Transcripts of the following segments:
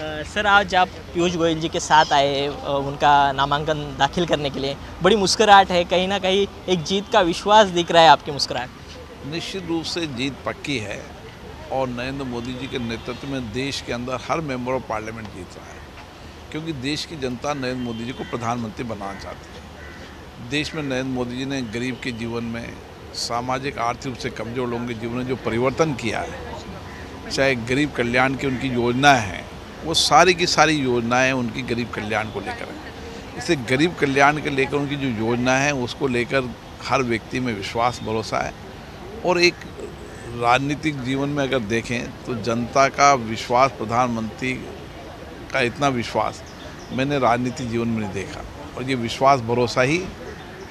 Sir आज आप पीयूष गोयल जी के साथ आए उनका नामांकन दाखिल करने के लिए। बड़ी मुस्कुराहट है, कहीं ना कहीं एक जीत का विश्वास दिख रहा है आपकी मुस्कुराहट। निश्चित रूप से जीत पक्की है और नरेंद्र मोदी जी के नेतृत्व में देश के अंदर हर मेंबर ऑफ पार्लियामेंट जीत रहा है, क्योंकि देश की जनता नरेंद्र मोदी जी को प्रधानमंत्री बनाना चाहती है। देश में नरेंद्र मोदी जी ने गरीब के जीवन में, सामाजिक आर्थिक रूप से कमजोर लोगों के जीवन में जो परिवर्तन किया है, चाहे गरीब कल्याण की उनकी योजनाएं हैं, वो सारी की सारी योजनाएं उनकी गरीब कल्याण को लेकर है। इससे गरीब कल्याण के लेकर उनकी जो योजना है उसको लेकर हर व्यक्ति में विश्वास भरोसा है। और एक राजनीतिक जीवन में अगर देखें तो जनता का विश्वास, प्रधानमंत्री का इतना विश्वास मैंने राजनीतिक जीवन में नहीं देखा, और ये विश्वास भरोसा ही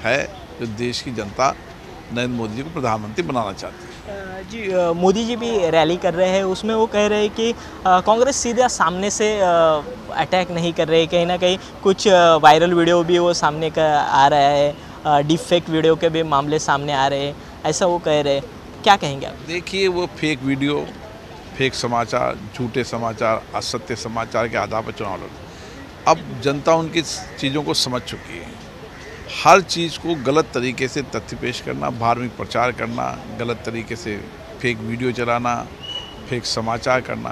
है जो देश की जनता नरेंद्र मोदी जी को प्रधानमंत्री बनाना चाहती है। जी मोदी जी भी रैली कर रहे हैं, उसमें वो कह रहे हैं कि कांग्रेस सीधा सामने से अटैक नहीं कर रही, कहीं ना कहीं कुछ वायरल वीडियो भी वो सामने का आ रहा है, डीप फेक वीडियो के भी मामले सामने आ रहे हैं, ऐसा वो कह रहे हैं। क्या कहेंगे आप? देखिए, वो फेक वीडियो, फेक समाचार, झूठे समाचार, असत्य समाचार के आधार पर चुनाव लड़, अब जनता उनकी चीज़ों को समझ चुकी है। हर चीज़ को गलत तरीके से तथ्य पेश करना, धार्मिक प्रचार करना, गलत तरीके से फेक वीडियो चलाना, फेक समाचार करना,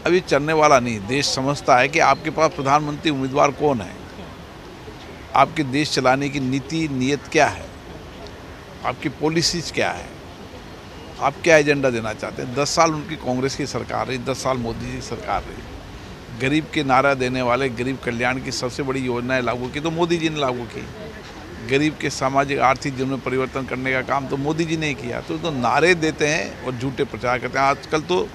अब ये चलने वाला नहीं। देश समझता है कि आपके पास प्रधानमंत्री उम्मीदवार कौन है, आपके देश चलाने की नीति नीयत क्या है, आपकी पॉलिसीज क्या है, आप क्या एजेंडा देना चाहते हैं। 10 साल उनकी कांग्रेस की सरकार रही, 10 साल मोदी जी की सरकार रही। गरीब के नारा देने वाले, गरीब कल्याण की सबसे बड़ी योजनाएं लागू की तो मोदी जी ने लागू की। गरीब के सामाजिक आर्थिक जीवन में परिवर्तन करने का काम तो मोदी जी ने किया। तो नारे देते हैं और झूठे प्रचार करते हैं। आजकल तो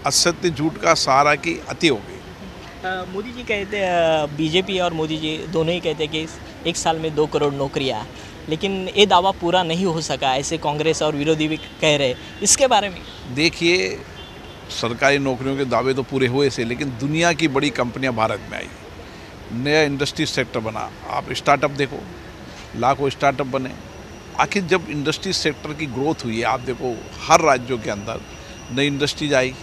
असत्य झूठ का सहारा की अति हो गई। मोदी जी कहते हैं, बीजेपी और मोदी जी दोनों ही कहते हैं कि 1 साल में 2 करोड़ नौकरियाँ, लेकिन ये दावा पूरा नहीं हो सका, ऐसे कांग्रेस और विरोधी भी कह रहे हैं। इसके बारे में देखिए, सरकारी नौकरियों के दावे तो पूरे हुए से, लेकिन दुनिया की बड़ी कंपनियां भारत में आई, नया इंडस्ट्री सेक्टर बना। आप स्टार्टअप देखो, लाखों स्टार्टअप बने। आखिर जब इंडस्ट्री सेक्टर की ग्रोथ हुई है, आप देखो हर राज्यों के अंदर नई इंडस्ट्रीज आई।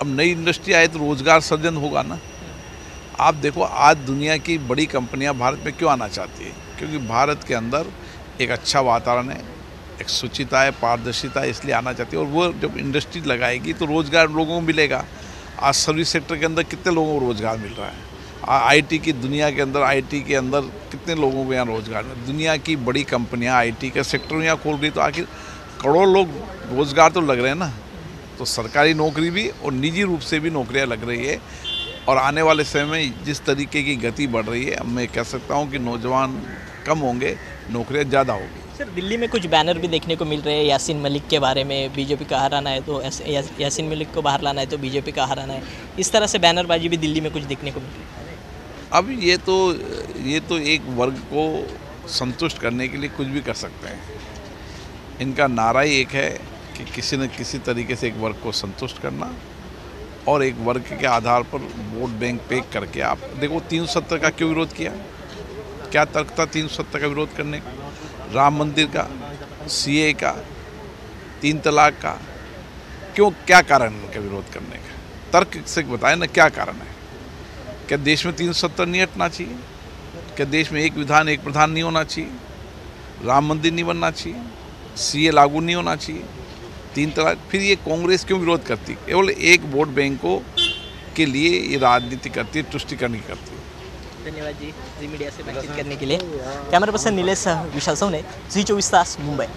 अब नई इंडस्ट्री आए तो रोज़गार सृजन होगा ना। आप देखो आज दुनिया की बड़ी कंपनियां भारत में क्यों आना चाहती है, क्योंकि भारत के अंदर एक अच्छा वातावरण है, एक शुचिता है, पारदर्शिता है, इसलिए आना चाहती है। और वो जब इंडस्ट्री लगाएगी तो रोज़गार लोगों को मिलेगा। आज सर्विस सेक्टर के अंदर कितने लोगों को रोज़गार मिल रहा है। आईटी की दुनिया के अंदर, आईटी के अंदर कितने लोगों को यहाँ रोज़गार मिल रहा है। दुनिया की बड़ी कंपनियाँ आईटी का सेक्टर यहाँ खोल रही, तो आखिर करोड़ों लोग रोज़गार तो लग रहे हैं ना। तो सरकारी नौकरी भी और निजी रूप से भी नौकरियाँ लग रही है। और आने वाले समय में जिस तरीके की गति बढ़ रही है, अब मैं कह सकता हूँ कि नौजवान कम होंगे, नौकरियाँ ज़्यादा होगी। सर दिल्ली में कुछ बैनर भी देखने को मिल रहे हैं यासीन मलिक के बारे में, बीजेपी का हराना है तो यासीन मलिक को बाहर लाना है तो बीजेपी का हराना है, इस तरह से बैनरबाजी भी दिल्ली में कुछ देखने को मिल रही है। अब ये तो एक वर्ग को संतुष्ट करने के लिए कुछ भी कर सकते हैं। इनका नारा ही एक है कि किसी न किसी तरीके से एक वर्ग को संतुष्ट करना, और एक वर्ग के आधार पर वोट बैंक पैक करके। आप देखो 370 का क्यों विरोध किया, क्या तर्क था 370 का विरोध करने का? राम मंदिर का, सीए का, 3 तलाक का, क्यों, क्या कारण इनका विरोध करने का? तर्क से बताएं ना, क्या कारण है? क्या देश में 370 नहीं हटना चाहिए? क्या देश में एक विधान एक प्रधान नहीं होना चाहिए? राम मंदिर नहीं बनना चाहिए? सीए लागू नहीं होना चाहिए? 3 तलाक? फिर ये कांग्रेस क्यों विरोध करती? केवल एक वोट बैंकों के लिए ये राजनीति करती है, तुष्टिकरण करती है। धन्यवाद जी मीडिया से बातचीत करने के लिए। कैमरा पर्सन नीलेश विशाल सोने, जी 24 तास, मुंबई।